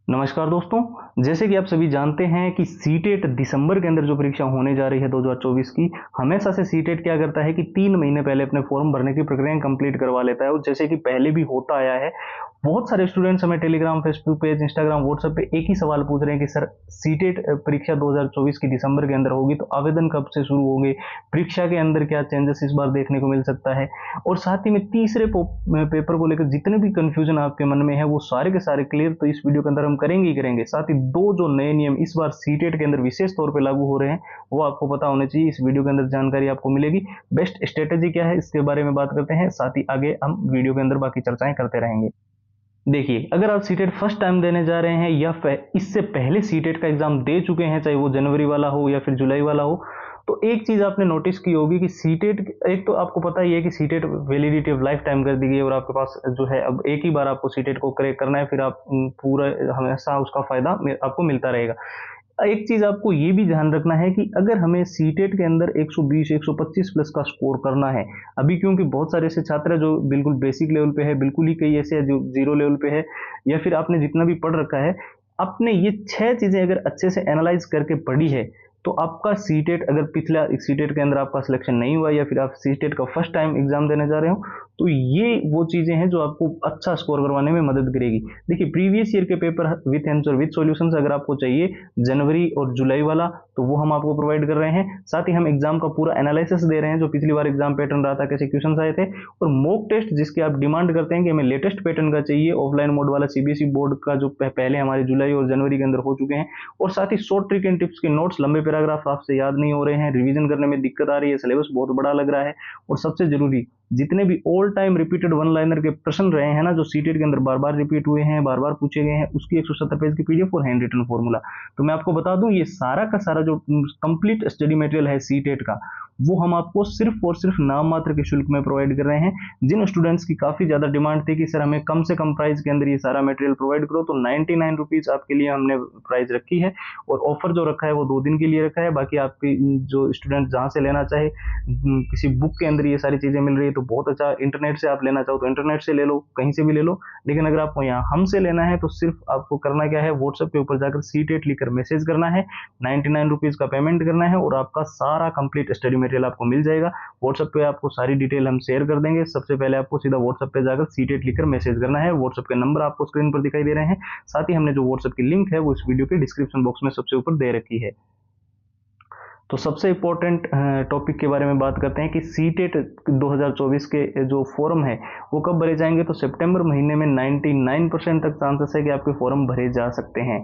नमस्कार दोस्तों। जैसे कि आप सभी जानते हैं कि सीटेट दिसंबर के अंदर जो परीक्षा होने जा रही है 2024 की, हमेशा से सीटेट क्या करता है कि 3 महीने पहले अपने फॉर्म भरने की प्रक्रिया कंप्लीट करवा लेता है। और जैसे कि पहले भी होता आया है, बहुत सारे स्टूडेंट्स हमें Telegram, Facebook page, Instagram, WhatsApp पे एक ही सवाल पूछ रहे हैं कि सर सीटेट परीक्षा 2024 की दिसंबर के अंदर होगी तो आवेदन कब से शुरू होंगे, परीक्षा के अंदर क्या चेंजेस इस बार देखने को मिल सकता है। और साथ ही में तीसरे पेपर को लेकर जितने भी कंफ्यूजन आपके मन में है वो सारे के सारे क्लियर तो इस वीडियो के अंदर हम करेंगे ही करेंगे। साथ ही दो जो नए नियम इस बार सीटेट के अंदर विशेष तौर पे लागू हो रहे हैं वो आपको पता होने चाहिए। इस वीडियो के अंदर जानकारी आपको मिलेगी। बेस्ट स्ट्रेटेजी क्या है इसके बारे में बात करते हैं, साथ ही आगे हम वीडियो के अंदर बाकी चर्चाएं करते रहेंगे। देखिए, अगर आप सीटेट फर्स्ट टाइम देने जा रहे हैं या इससे पहले सीटेट का एग्जाम दे चुके हैं, चाहे वो जनवरी वाला हो या फिर जुलाई वाला हो, तो एक चीज आपने नोटिस की होगी कि सीटेट, एक तो आपको पता ही है कि CTET validity of life time कर दी गई है और आपके पास जो है अब एक ही बार आपको सीटेट को क्रैक करना है, फिर आप पूरा हमेशा उसका फायदा आपको मिलता रहेगा। एक चीज आपको ये भी ध्यान रखना है कि अगर हमें सीटेट के अंदर 120 125 प्लस का स्कोर करना है, अभी क्योंकि बहुत सारे ऐसे छात्र हैं जो बिल्कुल बेसिक लेवल पे है, बिल्कुल ही कई ऐसे हैं जो जीरो लेवल पे है, या फिर आपने जितना भी पढ़ रखा है, आपने ये 6 चीजें अगर अच्छे से एनालाइज करके पढ़ी है तो आपका सीटेट, अगर पिछला सीटेट के अंदर आपका सिलेक्शन नहीं हुआ या फिर आप सीटेट का फर्स्ट टाइम एग्जाम देने जा रहे हो, तो ये वो चीजें हैं जो आपको अच्छा स्कोर करवाने में मदद करेगी। देखिए, प्रीवियस ईयर के paper with answer with solutions अगर आपको चाहिए जनवरी और जुलाई वाला, तो वो हम आपको प्रोवाइड कर रहे हैं। साथ ही हम एग्जाम का पूरा एनालिसिस दे रहे हैं, जो पिछली बार एग्जाम पैटर्न रहा था, कैसे क्वेश्चन आए थे, और मॉक टेस्ट जिसके आप डिमांड करते हैं कि हमें लेटेस्ट पैटर्न का चाहिए, ऑफलाइन मोड वाला सीबीएसई बोर्ड का जो पहले हमारे जुलाई और जनवरी के अंदर हो चुके हैं। और साथ ही शॉर्ट ट्रिक एंड टिप्स के नोट्स, लंबे पैराग्राफ आपसे याद नहीं हो रहे हैं, रिवीजन करने में दिक्कत आ रही है, सिलेबस बहुत बड़ा लग रहा है, और सबसे जरूरी जितने भी all time repeated one liner के प्रश्न रहे हैं ना, जो सीटेट के अंदर बार बार रिपीट हुए हैं, बार बार पूछे गए हैं, उसकी 170 पेज की पीडीएफ और हैंड रिटन फॉर्मूला, तो मैं आपको बता दूं ये सारा का सारा जो कंप्लीट स्टडी मटेरियल है सीटेट का, वो हम आपको सिर्फ और सिर्फ नाम मात्र के शुल्क में प्रोवाइड कर रहे हैं। जिन स्टूडेंट्स की काफी ज्यादा डिमांड थी कि सर हमें कम से कम प्राइस के अंदर ये सारा मटेरियल प्रोवाइड करो, तो 99 रुपीज आपके लिए हमने प्राइस रखी है। और ऑफर जो रखा है वो 2 दिन के लिए रखा है। बाकी आपकी जो स्टूडेंट जहां से लेना चाहे, किसी बुक के अंदर ये सारी चीजें मिल रही है तो बहुत अच्छा, इंटरनेट से आप लेना चाहो तो इंटरनेट से ले लो, कहीं से भी ले लो, लेकिन अगर आपको यहाँ हमसे लेना है तो सिर्फ आपको करना क्या है, व्हाट्सएप के ऊपर जाकर सीटेट लिखकर मैसेज करना है, 99 रुपीज का पेमेंट करना है और आपका सारा कंप्लीट स्टडी मटेरियल आपको मिल जाएगा। व्हाट्सएप पे आपको सारी डिटेल हम शेयर कर देंगे। सबसे पहले आपको सीधा व्हाट्सएप पे जाकर सीटेट लिखकर मैसेज करना है। व्हाट्सएप के नंबर आपको स्क्रीन पर दिखाई दे रहे हैं। साथ ही हमने जो व्हाट्सएप की लिंक है वो इस वीडियो के डिस्क्रिप्शन बॉक्स में सबसे ऊपर दे रखी है। तो सबसे इम्पोर्टेंट टॉपिक के बारे में बात करते हैं कि सीटेट 2024 के जो फॉर्म है वो कब भरे जाएंगे। तो सितंबर महीने में 99% तक चांसेस है कि आपके फॉर्म भरे जा सकते हैं।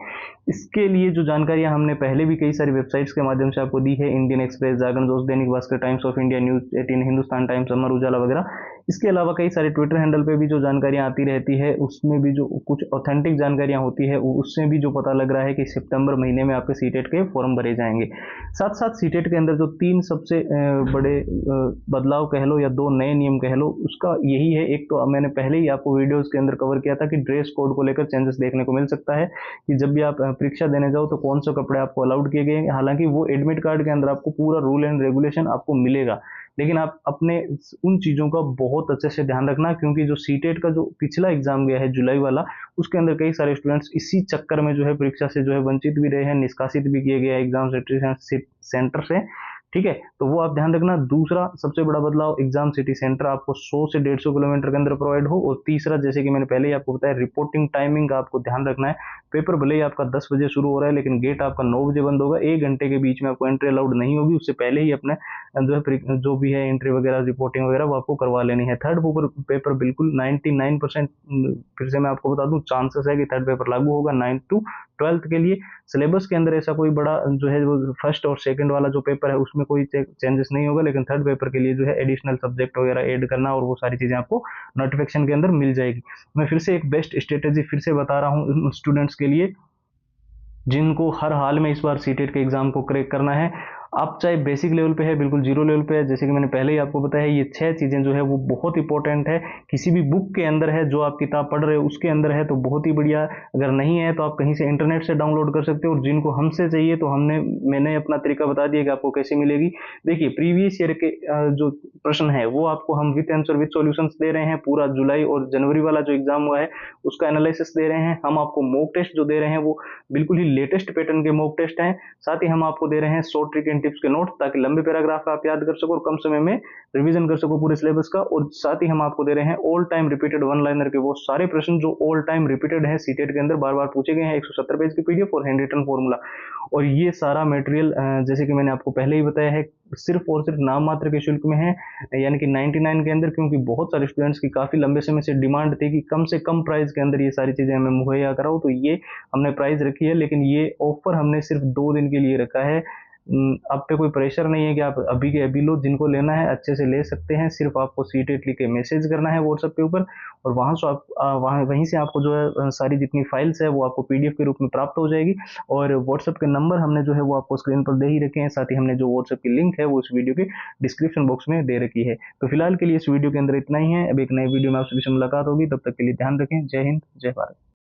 इसके लिए जो जानकारियां हमने पहले भी कई सारी वेबसाइट्स के माध्यम से आपको दी है, इंडियन एक्सप्रेस, जागरण दोस्त, Dainik Bhaskar, Times of India, news 18, Hindustan Times, Amar Ujala वगैरह। इसके अलावा कई सारे ट्विटर हैंडल पे भी जो जानकारियां आती रहती है उसमें भी जो कुछ ऑथेंटिक जानकारियां होती है उससे भी जो पता लग रहा है कि सितंबर महीने में आपके सीटेट के फॉर्म भरे जाएंगे। साथ साथ सीटेट के अंदर जो 3 सबसे बड़े बदलाव कह लो या 2 नए नियम कह लो, उसका यही है। एक तो मैंने पहले ही आपको वीडियोस के अंदर कवर किया था कि ड्रेस कोड को लेकर चेंजेस देखने को मिल सकता है, कि जब भी आप परीक्षा देने जाओ तो कौन से कपड़े आपको अलाउड किए गए हैं। हालांकि वो एडमिट कार्ड के अंदर आपको पूरा रूल एंड रेगुलेशन आपको मिलेगा, लेकिन आप अपने उन चीजों का बहुत अच्छे से ध्यान रखना, क्योंकि जो सीटेट का जो पिछला एग्जाम गया है जुलाई वाला, उसके अंदर कई सारे स्टूडेंट्स इसी चक्कर में जो है परीक्षा से जो है वंचित भी रहे हैं, निष्कासित भी किए गए एग्जाम सेंटर से। ठीक है, तो वो आप ध्यान रखना। दूसरा सबसे बड़ा बदलाव, एग्जाम सिटी सेंटर आपको 100 से 150 किलोमीटर के अंदर प्रोवाइड हो। और तीसरा, जैसे कि मैंने पहले ही आपको बताया, रिपोर्टिंग टाइमिंग का आपको ध्यान रखना है। पेपर भले ही आपका 10 बजे शुरू हो रहा है, लेकिन गेट आपका 9 बजे बंद होगा। 1 घंटे के बीच में आपको एंट्री अलाउड नहीं होगी, उससे पहले ही अपने जो भी है एंट्री वगैरह, रिपोर्टिंग वगैरह वो आपको करवा लेनी है। थर्ड पेपर बिल्कुल 99%, फिर से मैं आपको बता दूं, चांसेस है कि थर्ड पेपर लागू होगा 9 to 12 के लिए। सिलेबस के अंदर ऐसा कोई बड़ा जो है वो फर्स्ट और सेकंड वाला जो पेपर है उसमें कोई चेंजेस नहीं होगा, लेकिन थर्ड पेपर के लिए जो है एडिशनल सब्जेक्ट वगैरह ऐड करना और वो सारी चीजें आपको नोटिफिकेशन के अंदर मिल जाएगी। मैं फिर से एक बेस्ट स्ट्रेटेजी फिर से बता रहा हूँ स्टूडेंट्स के लिए जिनको हर हाल में इस बार सीटेट के एग्जाम को क्रैक करना है। आप चाहे बेसिक लेवल पे है, बिल्कुल जीरो लेवल पे है, जैसे कि मैंने पहले ही आपको बताया, ये 6 चीज़ें जो है वो बहुत इंपॉर्टेंट है। किसी भी बुक के अंदर है, जो आप किताब पढ़ रहे हो उसके अंदर है तो बहुत ही बढ़िया, अगर नहीं है तो आप कहीं से इंटरनेट से डाउनलोड कर सकते हो। और जिनको हमसे चाहिए तो मैंने अपना तरीका बता दिया कि आपको कैसे मिलेगी। देखिए, प्रीवियस ईयर के जो प्रश्न है वो आपको हम विथ आंसर विथ सॉल्यूशंस दे रहे हैं। पूरा जुलाई और जनवरी वाला जो एग्जाम हुआ है उसका एनालिसिस दे रहे हैं। हम आपको मॉक टेस्ट जो दे रहे हैं वो बिल्कुल ही लेटेस्ट पैटर्न के मॉक टेस्ट हैं। साथ ही हम आपको दे रहे हैं शॉर्ट ट्रिक एंड टिप्स के नोट, ताकि लंबे पैराग्राफ आप याद कर सको और कम समय में रिवीजन कर सको पूरे सिलेबस का। और साथ ही हम आपको दे रहे हैं all time repeated one liner के वो सारे प्रश्न जो ऑल टाइम रिपीटेड है, सीटेट के अंदर बार बार पूछे गए हैं, 170 पेज की पीडीएफ और हैंड रिटन फॉर्मूला। और ये सारा मटेरियल जैसे कि मैंने आपको पहले ही बताया है, सिर्फ और सिर्फ नाम मात्र के शुल्क में है, यानी कि 99 के अंदर, क्योंकि बहुत सारे स्टूडेंट्स की काफ़ी लंबे समय से डिमांड थी कि कम से कम प्राइस के अंदर ये सारी चीज़ें हमें मुहैया कराओ, तो ये हमने प्राइस रखी है। लेकिन ये ऑफर हमने सिर्फ 2 दिन के लिए रखा है। आप पे कोई प्रेशर नहीं है कि आप अभी के अभी लो, जिनको लेना है अच्छे से ले सकते हैं। सिर्फ आपको सीटेट लिख के मैसेज करना है व्हाट्सएप के ऊपर, और वहाँ से आप वहीं से आपको जो है सारी जितनी फाइल्स है वो आपको पीडीएफ के रूप में प्राप्त हो जाएगी। और व्हाट्सएप के नंबर हमने जो है वो आपको स्क्रीन पर दे ही रखे हैं। साथ ही हमने जो व्हाट्सएप की लिंक है वो इस वीडियो के डिस्क्रिप्शन बॉक्स में दे रखी है। तो फिलहाल के लिए इस वीडियो के अंदर इतना ही है। अब एक नए वीडियो में आपसे फिर से मुलाकात होगी, तब तक के लिए ध्यान रखें। जय हिंद, जय भारत।